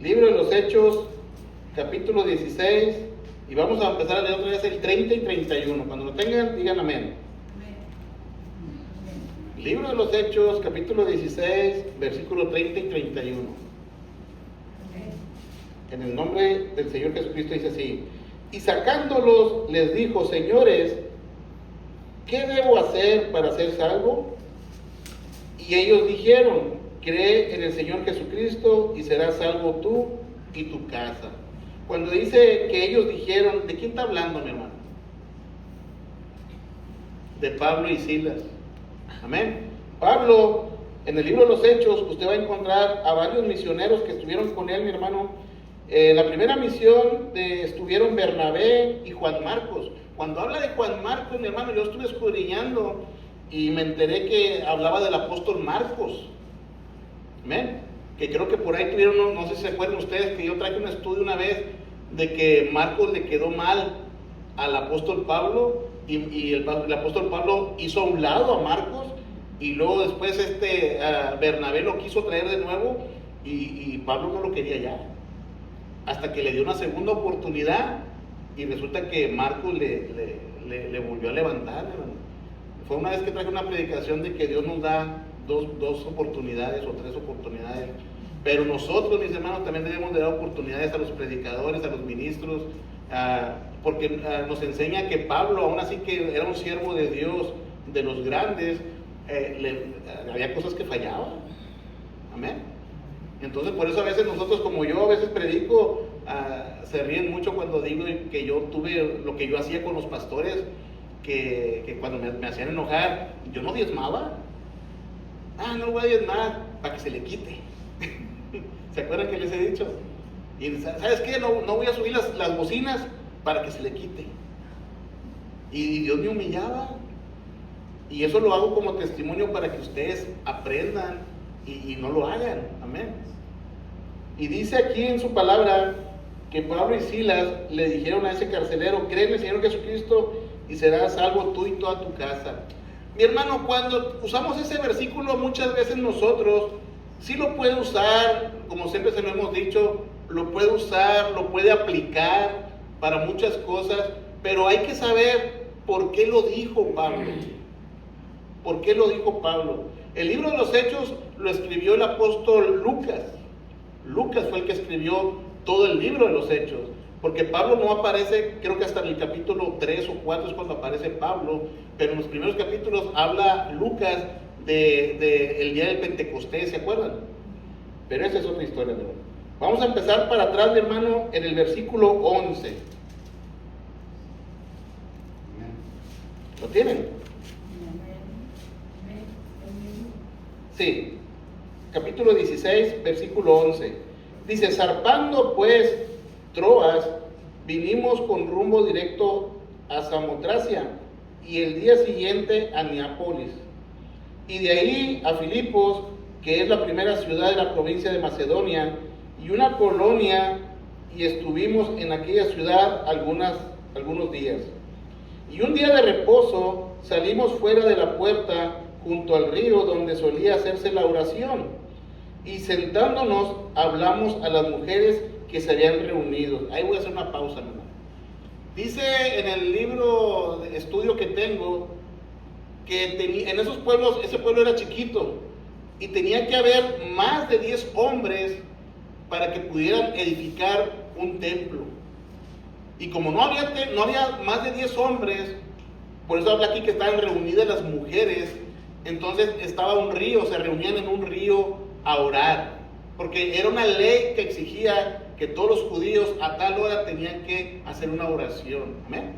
Libro de los Hechos, capítulo 16, y vamos a empezar a leer otra vez el 30 y 31. Cuando lo tengan, digan amén. Libro de los Hechos, capítulo 16, versículo 30 y 31. En el nombre del Señor Jesucristo dice así: y sacándolos les dijo: señores, ¿qué debo hacer para ser salvo? Y ellos dijeron: cree en el Señor Jesucristo y serás salvo tú y tu casa. Cuando dice que ellos dijeron, ¿de quién está hablando, mi hermano? De Pablo y Silas. Amén. Pablo, en el libro de los Hechos, usted va a encontrar a varios misioneros que estuvieron con él, mi hermano. En la primera misión estuvieron Bernabé y Juan Marcos. Cuando habla de Juan Marcos, mi hermano, yo estuve escudriñando y me enteré que hablaba del apóstol Marcos. Amén. Que creo que por ahí tuvieron, no sé si se acuerdan ustedes, que yo traje un estudio una vez de que Marcos le quedó mal al apóstol Pablo y el apóstol Pablo hizo a un lado a Marcos, y luego después Bernabé lo quiso traer de nuevo y Pablo no lo quería ya, hasta que le dio una segunda oportunidad y resulta que Marcos le volvió a levantar, hermano. Fue una vez que traje una predicación de que Dios nos da dos oportunidades o tres oportunidades, pero nosotros, mis hermanos, también debemos de dar oportunidades a los predicadores, a los ministros, porque nos enseña que Pablo, aún así que era un siervo de Dios, de los grandes, había cosas que fallaban. Amén. Entonces por eso a veces nosotros, como yo a veces predico, se ríen mucho cuando digo que yo tuve lo que yo hacía con los pastores, que cuando me hacían enojar, yo no diezmaba. No lo voy a diezmar para que se le quite. ¿Se acuerdan que les he dicho? Y ¿sabes qué? No voy a subir las bocinas para que se le quite. Y Dios me humillaba. Y eso lo hago como testimonio para que ustedes aprendan y no lo hagan. Amén. Y dice aquí en su palabra que Pablo y Silas le dijeron a ese carcelero: cree en el Señor Jesucristo y serás salvo tú y toda tu casa. Mi hermano, cuando usamos ese versículo, muchas veces nosotros sí lo puede usar, como siempre se lo hemos dicho, lo puede usar, lo puede aplicar para muchas cosas, pero hay que saber por qué lo dijo Pablo. ¿Por qué lo dijo Pablo? El libro de los Hechos lo escribió el apóstol Lucas. Lucas fue el que escribió todo el libro de los Hechos, porque Pablo no aparece, creo que hasta en el capítulo 3 o 4 es cuando aparece Pablo, pero en los primeros capítulos habla Lucas el día del Pentecostés, ¿se acuerdan? Pero esa es otra historia, ¿no? Vamos a empezar para atrás, mi hermano, en el versículo 11. ¿Lo tienen? Sí, capítulo 16, versículo 11. Dice: zarpando pues Troas, vinimos con rumbo directo a Samotracia y el día siguiente a Neápolis, y de ahí a Filipos, que es la primera ciudad de la provincia de Macedonia y una colonia, y estuvimos en aquella ciudad algunos días. Y un día de reposo salimos fuera de la puerta junto al río donde solía hacerse la oración, y sentándonos hablamos a las mujeres que se habían reunido. Ahí voy a hacer una pausa, hermano. Dice en el libro de estudio que tengo que en esos pueblos, ese pueblo era chiquito y tenía que haber más de 10 hombres para que pudieran edificar un templo. Y como no había más de 10 hombres, por eso habla aquí que estaban reunidas las mujeres. Entonces estaba un río, se reunían en un río a orar, porque era una ley que exigía que todos los judíos a tal hora tenían que hacer una oración. Amén.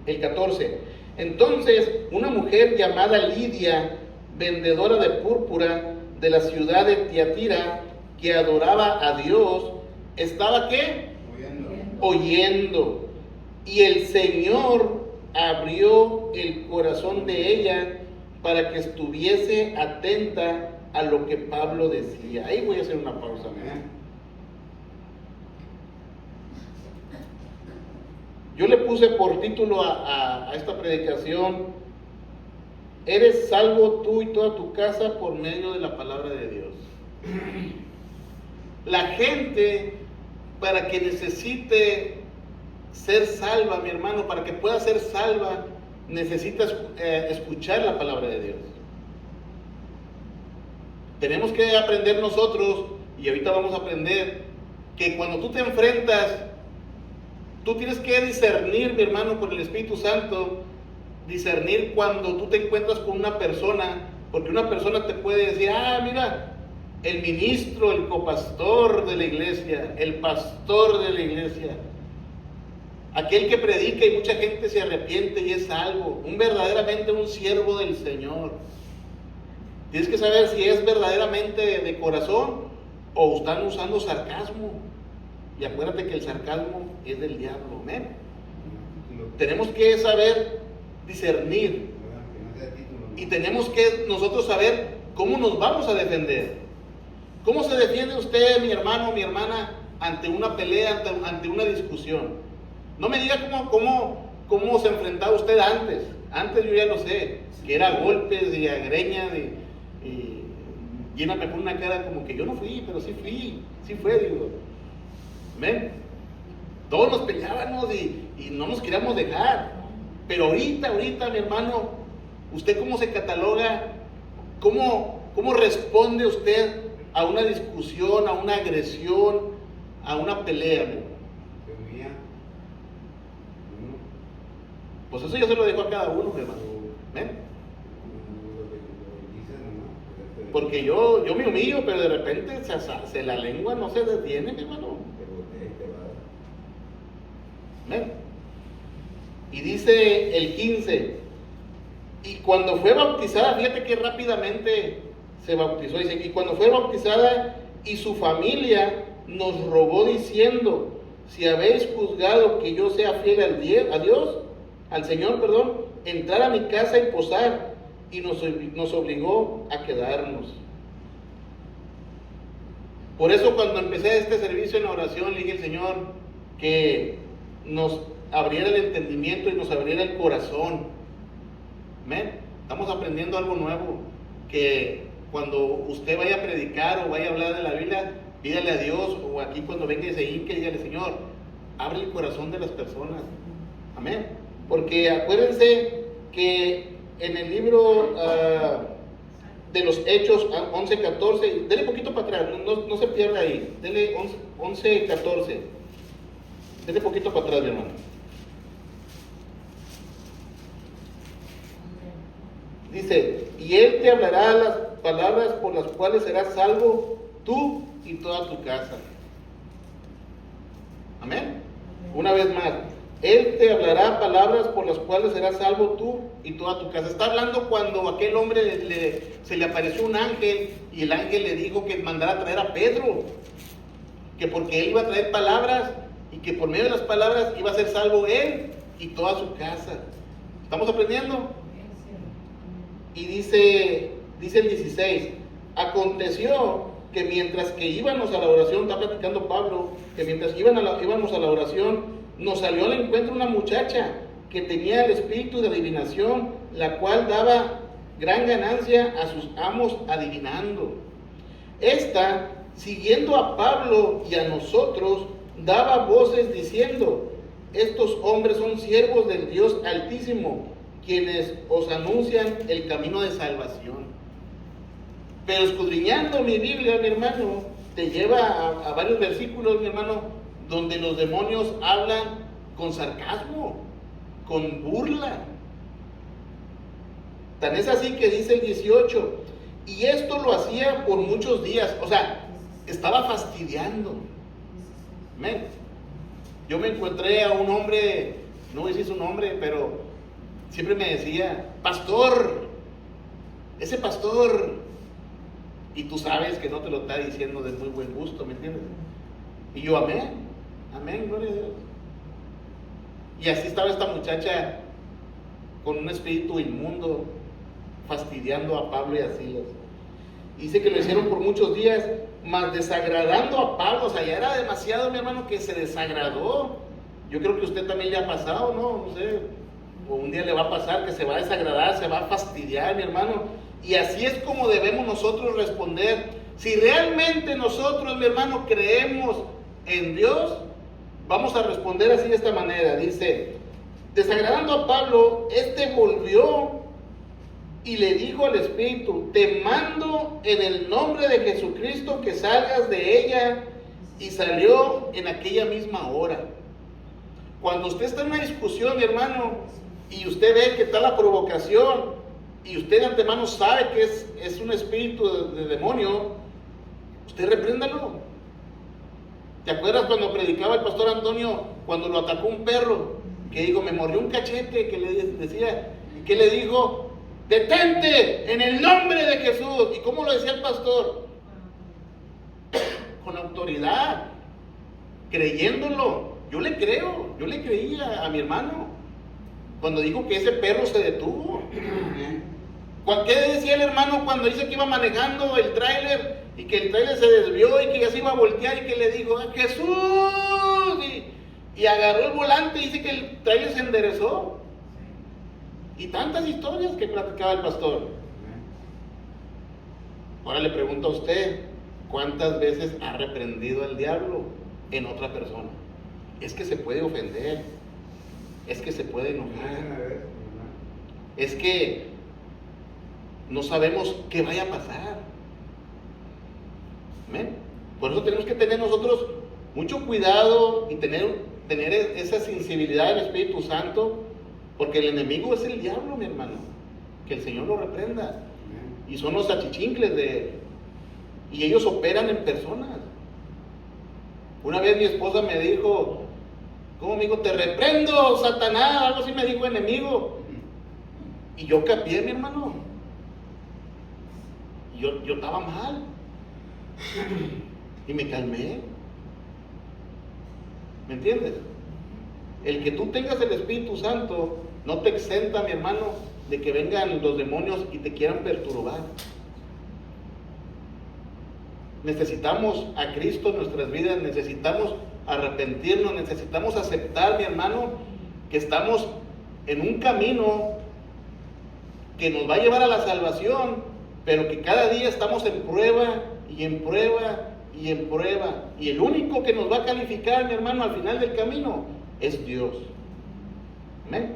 El 14. Entonces una mujer llamada Lidia, vendedora de púrpura de la ciudad de Tiatira, que adoraba a Dios, estaba ¿qué? Oyendo. Y el Señor abrió el corazón de ella para que estuviese atenta a lo que Pablo decía. Ahí voy a hacer una pausa. Yo le puse por título a esta predicación: eres salvo tú y toda tu casa por medio de la palabra de Dios. La gente, para que necesite ser salva, mi hermano, para que pueda ser salva, necesita escuchar la palabra de Dios. Tenemos que aprender nosotros, y ahorita vamos a aprender, que cuando tú te enfrentas, tú tienes que discernir, mi hermano, con el Espíritu Santo, discernir cuando tú te encuentras con una persona, porque una persona te puede decir, mira, el ministro, el copastor de la iglesia, el pastor de la iglesia, aquel que predica y mucha gente se arrepiente y es salvo, verdaderamente un siervo del Señor. Tienes que saber si es verdaderamente de corazón o están usando sarcasmo. Y acuérdate que el sarcasmo es del diablo, amén. Tenemos que saber discernir. Y tenemos que nosotros saber cómo nos vamos a defender. ¿Cómo se defiende usted, mi hermano, mi hermana, ante una pelea, ante una discusión? No me diga cómo se enfrentaba usted antes. Antes yo ya lo sé, que era golpes y agreñas y Gina me pone una cara como que yo no fui, pero sí fue, digo. ¿Ven? Todos nos peleábamos y no nos queríamos dejar. Pero ahorita, mi hermano, ¿usted cómo se cataloga? ¿Cómo responde usted a una discusión, a una agresión, a una pelea? Pues eso yo se lo dejo a cada uno, mi hermano. ¿Ven? Porque yo me humillo, pero de repente la lengua no se detiene, mi hermano. ¿Ven? Y dice el 15, y cuando fue bautizada, fíjate que rápidamente se bautizó, dice, y cuando fue bautizada y su familia nos rogó diciendo, si habéis juzgado que yo sea fiel al Señor, entrar a mi casa y posar, y nos obligó a quedarnos. Por eso cuando empecé este servicio en oración, le dije al Señor que nos abriera el entendimiento y nos abriera el corazón. ¿Ven? Estamos aprendiendo algo nuevo, que cuando usted vaya a predicar o vaya a hablar de la Biblia, pídale a Dios, o aquí cuando venga ese hinque, dígale, Señor, abre el corazón de las personas. Amén. Porque acuérdense que en el libro de los Hechos 11:14, dele poquito para atrás, no se pierda ahí, dele 11:14, dele poquito para atrás, mi hermano. Dice, y Él te hablará las palabras por las cuales serás salvo tú y toda tu casa. Amén. Una vez más, Él te hablará palabras por las cuales serás salvo tú y toda tu casa. Está hablando cuando a aquel hombre se le apareció un ángel y el ángel le dijo que mandara a traer a Pedro, que porque él iba a traer palabras y que por medio de las palabras iba a ser salvo él y toda su casa. ¿Estamos aprendiendo? Y dice el 16, aconteció que mientras que íbamos a la oración, está platicando Pablo, que mientras íbamos a la oración, nos salió al encuentro una muchacha que tenía el espíritu de adivinación, la cual daba gran ganancia a sus amos adivinando. Esta, siguiendo a Pablo y a nosotros, daba voces diciendo, estos hombres son siervos del Dios Altísimo, quienes os anuncian el camino de salvación. Pero escudriñando mi Biblia, mi hermano, te lleva a varios versículos, mi hermano, donde los demonios hablan con sarcasmo, con burla. Tan es así que dice el 18, y esto lo hacía por muchos días, o sea, estaba fastidiando. ¿Ven? Yo me encontré a un hombre, no voy a decir su nombre, pero siempre me decía, pastor, ese pastor, y tú sabes que no te lo está diciendo de muy buen gusto, ¿me entiendes? Y yo, amén, gloria a Dios. Y así estaba esta muchacha con un espíritu inmundo, fastidiando a Pablo y a Silas. Dice que lo hicieron por muchos días, mas desagradando a Pablo, o sea, ya era demasiado, mi hermano, que se desagradó. Yo creo que a usted también le ha pasado, no sé, o un día le va a pasar que se va a desagradar, se va a fastidiar, mi hermano. Y así es como debemos nosotros responder Si realmente nosotros, mi hermano, creemos en Dios, vamos a responder así de esta manera. Dice, desagradando a Pablo, este volvió y le dijo al Espíritu, te mando en el nombre de Jesucristo que salgas de ella, y salió en aquella misma hora. Cuando usted está en una discusión, mi hermano, y usted ve que está la provocación, y usted de antemano sabe que es un espíritu de demonio, usted repréndalo. ¿Te acuerdas cuando predicaba el pastor Antonio, cuando lo atacó un perro, que dijo, me mordió un cachete, que le decía, que le dijo, detente en el nombre de Jesús? ¿Y cómo lo decía el pastor? Con autoridad, creyéndolo. Yo le creo, yo le creía a mi hermano cuando dijo que ese perro se detuvo. ¿Qué decía el hermano cuando dice que iba manejando el tráiler y que el tráiler se desvió y que ya se iba a voltear y que le dijo, Jesús? Y agarró el volante y dice que el tráiler se enderezó. Y tantas historias que platicaba el pastor. Ahora le pregunto a usted, ¿cuántas veces ha reprendido al diablo en otra persona? Es que se puede ofender, es que se puede enojar, es que no sabemos qué vaya a pasar. ¿Amén? Por eso tenemos que tener nosotros mucho cuidado y tener esa sensibilidad del Espíritu Santo, porque el enemigo es el diablo, mi hermano. Que el Señor lo reprenda. Y son los achichincles de él. Y ellos operan en personas. Una vez mi esposa me dijo, ¿cómo me dijo? Te reprendo, Satanás, algo así me dijo, enemigo. Y yo capié, mi hermano. Yo estaba mal. Y me calmé. ¿Me entiendes? El que tú tengas el Espíritu Santo no te exenta, mi hermano, de que vengan los demonios y te quieran perturbar. Necesitamos a Cristo en nuestras vidas, necesitamos arrepentirnos, necesitamos aceptar, mi hermano, que estamos en un camino que nos va a llevar a la salvación, pero que cada día estamos en prueba y en prueba y en prueba. Y el único que nos va a calificar, mi hermano, al final del camino es Dios. ¿Amén?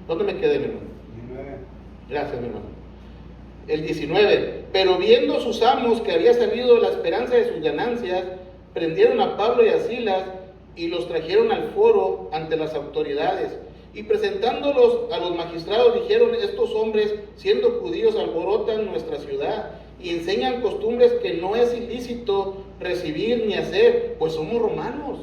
¿Dónde me quedé, mi hermano? Gracias, mi hermano. El 19. Pero viendo sus amos que había salido la esperanza de sus ganancias, prendieron a Pablo y a Silas y los trajeron al foro ante las autoridades. Y presentándolos a los magistrados dijeron, estos hombres, siendo judíos, alborotan nuestra ciudad y enseñan costumbres que no es ilícito recibir ni hacer, pues somos romanos.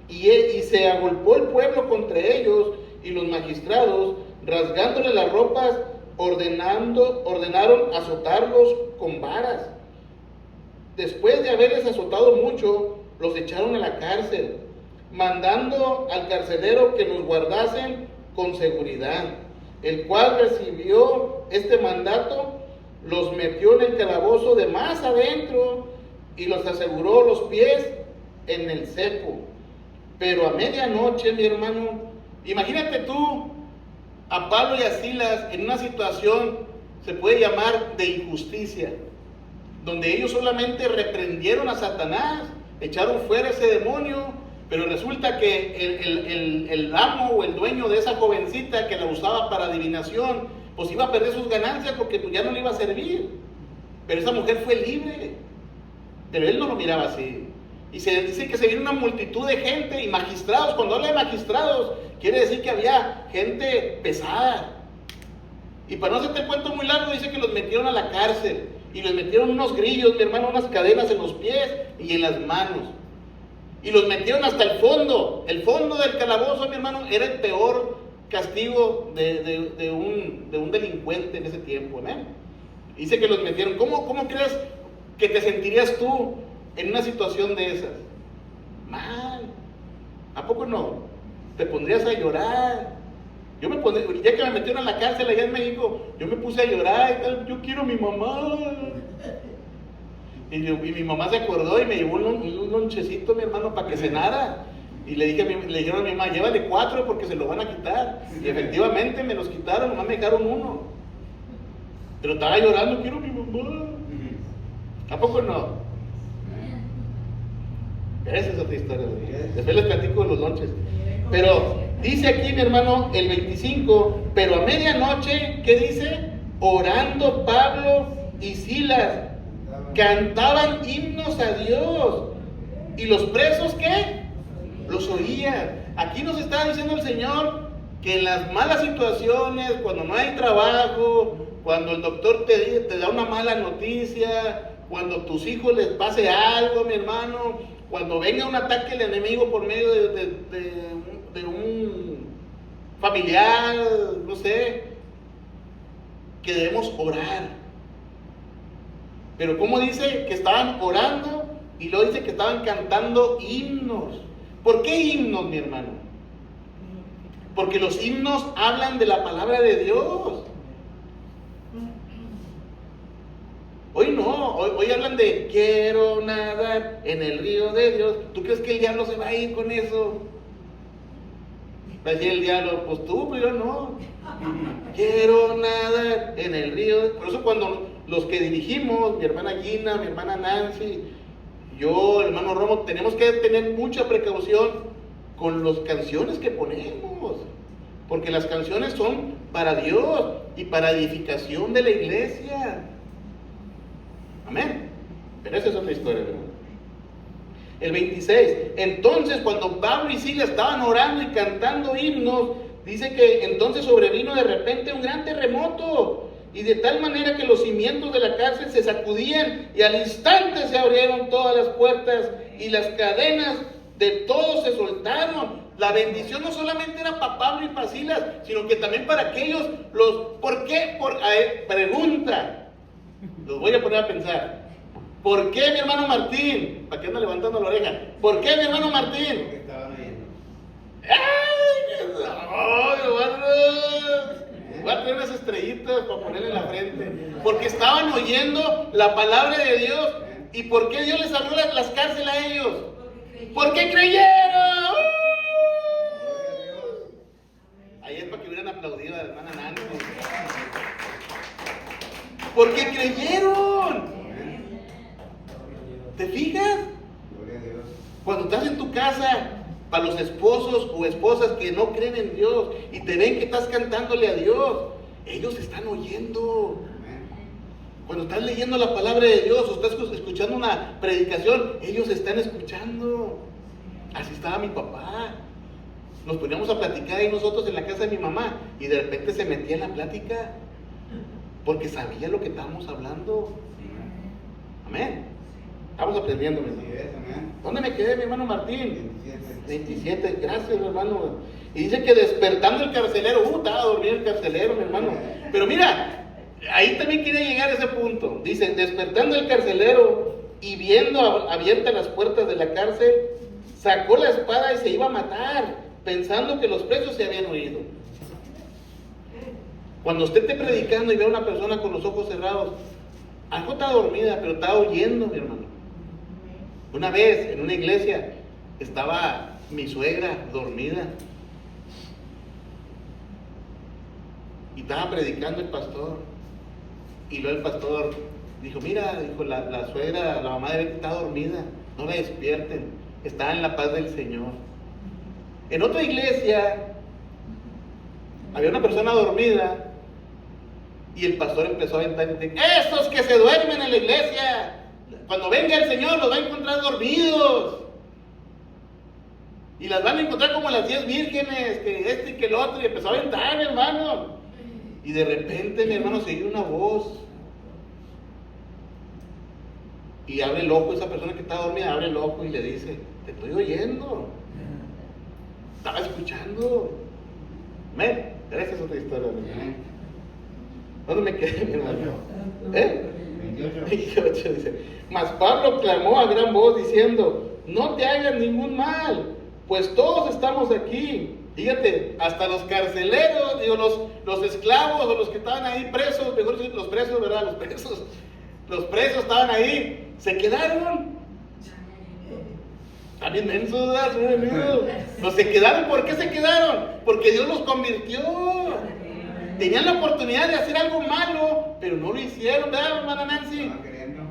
Y se agolpó el pueblo contra ellos, y los magistrados, rasgándole las ropas, ordenaron azotarlos con varas. Después de haberles azotado mucho, los echaron a la cárcel, mandando al carcelero que los guardasen con seguridad, el cual recibió este mandato, los metió en el calabozo de más adentro y los aseguró los pies en el cepo. Pero a medianoche, mi hermano, imagínate tú a Pablo y a Silas en una situación, se puede llamar de injusticia, donde ellos solamente reprendieron a Satanás, echaron fuera ese demonio, pero resulta que el amo o el dueño de esa jovencita que la usaba para adivinación, pues iba a perder sus ganancias porque pues ya no le iba a servir. Pero esa mujer fue libre, pero él no lo miraba así. Y se dice que se vino una multitud de gente y magistrados. Cuando habla de magistrados, quiere decir que había gente pesada. Y para no hacerte el cuento muy largo, dice que los metieron a la cárcel. Y les metieron unos grillos, mi hermano, unas cadenas en los pies y en las manos. Y los metieron hasta el fondo. El fondo del calabozo, mi hermano, era el peor castigo de un delincuente en ese tiempo. ¿Eh? Dice que los metieron. ¿Cómo crees que te sentirías tú en una situación de esas? Mal. ¿A poco no? Te pondrías a llorar. Yo me pondría, ya que me metieron a la cárcel allá en México, yo me puse a llorar y tal, yo quiero a mi mamá. Y mi mamá se acordó y me llevó un lonchecito, mi hermano, para que cenara. Y le dijeron a mi mamá, llévale 4 porque se lo van a quitar. Y efectivamente me los quitaron, nomás me dejaron 1. Pero estaba llorando, quiero a mi mamá. ¿A poco no? Esa es otra historia. Después les platico de los lonches. Pero dice aquí, mi hermano, el 25, pero a medianoche, ¿qué dice? Orando Pablo y Silas, cantaban himnos a Dios. ¿Y los presos qué? Los oían. Aquí nos está diciendo el Señor que en las malas situaciones, cuando no hay trabajo, cuando el doctor te da una mala noticia, cuando a tus hijos les pase algo, mi hermano, cuando venga un ataque del enemigo por medio de un familiar, no sé, que debemos orar. Pero ¿cómo dice? Que estaban orando y luego dice que estaban cantando himnos. ¿Por qué himnos, mi hermano? Porque los himnos hablan de la palabra de Dios. Hoy no, hoy hablan de quiero nadar en el río de Dios. ¿Tú crees que el diablo se va a ir con eso? Va a decir el diablo, pues tú, pero yo no. Quiero nadar en el río. Por eso cuando los que dirigimos, mi hermana Gina, mi hermana Nancy, yo, el hermano Romo, tenemos que tener mucha precaución con las canciones que ponemos. Porque las canciones son para Dios y para edificación de la iglesia. Amén. Pero esa es otra historia, hermano. El 26. Entonces, cuando Pablo y Silas estaban orando y cantando himnos, dice que entonces sobrevino de repente un gran terremoto, y de tal manera que los cimientos de la cárcel se sacudían, y al instante se abrieron todas las puertas y las cadenas de todos se soltaron. La bendición no solamente era para Pablo y para Silas, sino que también para aquellos, ¿por qué? Pregunta, los voy a poner a pensar. ¿Por qué, mi hermano Martín? ¿Para qué anda levantando la oreja? ¿Por qué, mi hermano Martín? Porque estaban oyendo. Voy a tener unas estrellitas para ponerle en la frente. Porque estaban oyendo la palabra de Dios. ¿Y por qué Dios les abrió las cárceles a ellos? Porque creyeron. Ahí es para que hubieran aplaudido a la hermana Nancy. Porque creyeron. ¿Te fijas? Gloria a Dios. Cuando estás en tu casa, para los esposos o esposas que no creen en Dios y te ven que estás cantándole a Dios, ellos están oyendo. Cuando estás leyendo la palabra de Dios o estás escuchando una predicación, ellos están escuchando. Así estaba mi papá. Nos poníamos a platicar ahí nosotros en la casa de mi mamá y de repente se metía en la plática porque sabía lo que estábamos hablando. Amén. Estamos aprendiendo, mi hermano. ¿Dónde me quedé, mi hermano Martín? 27. Gracias, mi hermano. Y dice que despertando el carcelero, estaba dormido el carcelero, mi hermano. Pero mira, ahí también quiere llegar a ese punto. Dice, despertando el carcelero y viendo abiertas las puertas de la cárcel, sacó la espada y se iba a matar, pensando que los presos se habían huido. Cuando usted esté predicando y ve a una persona con los ojos cerrados, algo está dormida, pero está oyendo, mi hermano. Una vez en una iglesia estaba mi suegra dormida y estaba predicando el pastor, y luego el pastor dijo, mira, dijo, la suegra, la mamá de Betty está dormida, no la despierten, está en la paz del Señor. En otra iglesia había una persona dormida y el pastor empezó a aventar y dice, esos que se duermen en la iglesia, cuando venga el Señor los va a encontrar dormidos. Y las van a encontrar como las 10 vírgenes, que este y que el otro. Y empezó a aventar, mi hermano. Y de repente, mi hermano, se oye una voz. Y abre el ojo, esa persona que está dormida abre el ojo y le dice, te estoy oyendo. Estaba escuchando. Amén. Esa es otra historia, mi hermano. ¿Dónde me quedé, mi hermano? 28 dice, mas Pablo clamó a gran voz diciendo, no te hagas ningún mal, pues todos estamos aquí. Fíjate, hasta los carceleros, digo, los esclavos o los que estaban ahí presos, mejor decir los presos, ¿verdad? Los presos estaban ahí, se quedaron. También mensos, ¿verdad? Los se quedaron, ¿por qué se quedaron? Porque Dios los convirtió. Tenían la oportunidad de hacer algo malo, pero no lo hicieron, ¿verdad, hermana Nancy?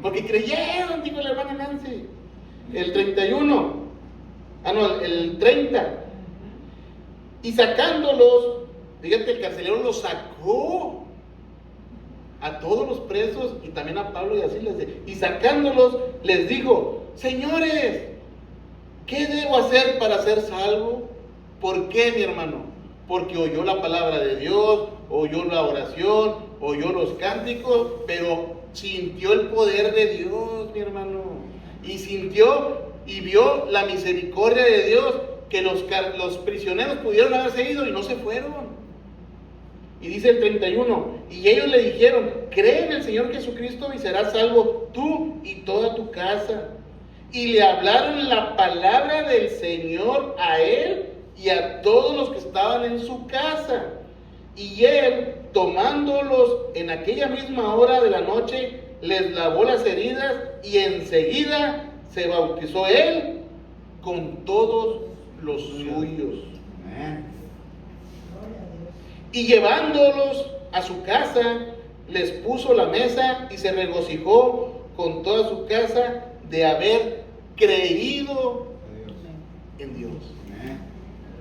Porque creyeron, dijo la hermana Nancy. El 31. El 30. Y sacándolos, fíjate, el carcelero los sacó a todos los presos y también a Pablo y así les dijo. Y sacándolos, les dijo: señores, ¿qué debo hacer para ser salvo? ¿Por qué, mi hermano? Porque oyó la palabra de Dios, oyó la oración, oyó los cánticos, pero sintió el poder de Dios, mi hermano. Y sintió y vio la misericordia de Dios, que los prisioneros pudieron haberse ido y no se fueron. Y dice el 31, y ellos le dijeron: cree en el Señor Jesucristo y serás salvo tú y toda tu casa. Y le hablaron la palabra del Señor a él y a todos los que estaban en su casa. Y él, tomándolos en aquella misma hora de la noche, les lavó las heridas y enseguida se bautizó él con todos los suyos. Amén. Y llevándolos a su casa, les puso la mesa y se regocijó con toda su casa de haber creído Adiós. en Dios. Amén.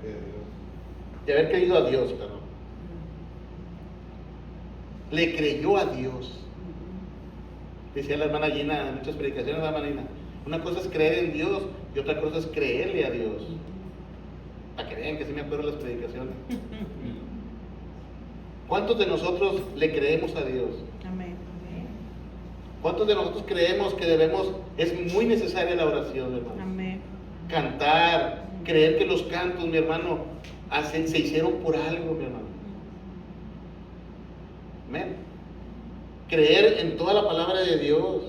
Gloria a Dios. De haber creído a Dios, perdón. Le creyó a Dios. Decía la hermana Gina en muchas predicaciones, la hermana Gina, una cosa es creer en Dios y otra cosa es creerle a Dios. Para que vean que sí me acuerdo de las predicaciones. ¿Cuántos de nosotros le creemos a Dios? Amén. ¿Cuántos de nosotros creemos que es muy necesaria la oración, hermano? Amén. Cantar, creer que los cantos, mi hermano, se hicieron por algo, mi hermano. Amén. Creer en toda la palabra de Dios.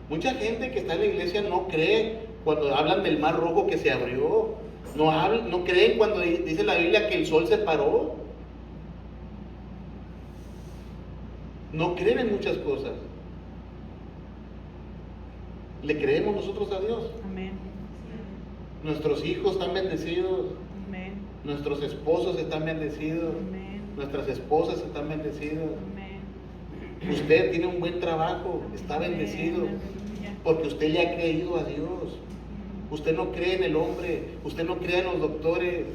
Mucha gente que está en la iglesia no cree cuando hablan del mar rojo que se abrió. No creen cuando dice la Biblia que el sol se paró. No creen en muchas cosas. ¿Le creemos nosotros a Dios? Amén. Nuestros hijos están bendecidos. Amén. Nuestros esposos están bendecidos. Amén. Nuestras esposas están bendecidas. Amén. Usted tiene un buen trabajo, está bendecido. Aleluya. Porque usted le ha creído a Dios. Usted no cree en el hombre. Usted no cree en los doctores.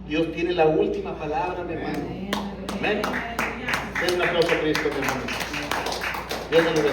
Dios tiene la última palabra, mi hermano. Amén. Amén. Den un aplauso a Cristo, mi hermano. Dios me lo bendiga.